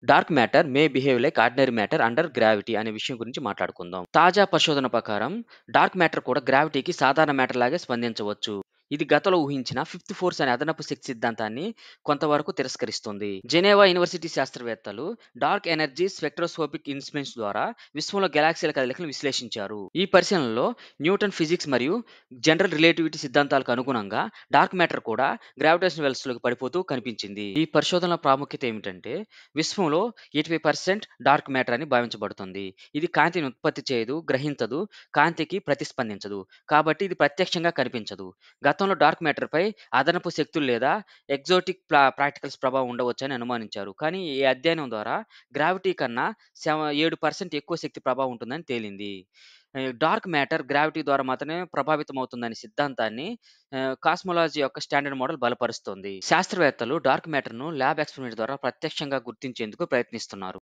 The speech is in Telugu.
Dark matter may behave like ordinary matter under gravity అనే విషయం గురించి మాట్లాడుకుందాం. తాజా పరిశోధన ప్రకారం డార్క్ మ్యాటర్ కూడా గ్రావిటీకి సాధారణ మ్యాటర్ లాగే స్పందించవచ్చు. ఇది గతంలో ఊహించిన ఫిఫ్త్ ఫోర్స్ అనే అదనపు శక్తి సిద్ధాంతాన్ని కొంతవరకు తిరస్కరిస్తుంది. జెనీవా యూనివర్సిటీ శాస్త్రవేత్తలు డార్క్ ఎనర్జీ స్పెక్ట్రోస్కోపిక్ ఇన్స్ట్రుమెంట్స్ ద్వారా విశ్వంలో గెలాక్సీల కదలికలను విశ్లేషించారు. ఈ పరిశీలనలో న్యూటన్ ఫిజిక్స్ మరియు జనరల్ రిలేటివిటీ సిద్ధాంతాలకు అనుగుణంగా డార్క్ మ్యాటర్ కూడా గ్రావిటేషన్ వెల్స్ లోకి పడిపోతూ కనిపించింది. ఈ పరిశోధన ప్రాముఖ్యత ఏమిటంటే విశ్వంలో 85% డార్క్ మ్యాటర్ అని భావించబడుతుంది. ఇది కాంతిని ఉత్పత్తి చేయదు, గ్రహించదు, కాంతికి ప్రతిస్పందించదు. కాబట్టి ఇది ప్రత్యక్షంగా కనిపించదు. గతంలో డార్క్ మ్యాటర్పై అదనపు శక్తులు లేదా ఎగ్జోటిక్ ప్రాక్టికల్స్ ప్రభావం ఉండవచ్చని అనుమానించారు. కానీ ఈ అధ్యయనం ద్వారా గ్రావిటీ కన్నా 7% ఎక్కువ శక్తి ప్రభావం ఉంటుందని తేలింది. డార్క్ మ్యాటర్ గ్రావిటీ ద్వారా మాత్రమే ప్రభావితమవుతుందనే సిద్ధాంతాన్ని కాస్మోలాజీ యొక్క స్టాండర్డ్ మోడల్ బలపరుస్తోంది. శాస్త్రవేత్తలు డార్క్ మ్యాటర్‌ను ల్యాబ్ ఎక్స్‌పెరిమెంట్ ద్వారా ప్రత్యక్షంగా గుర్తించేందుకు ప్రయత్నిస్తున్నారు.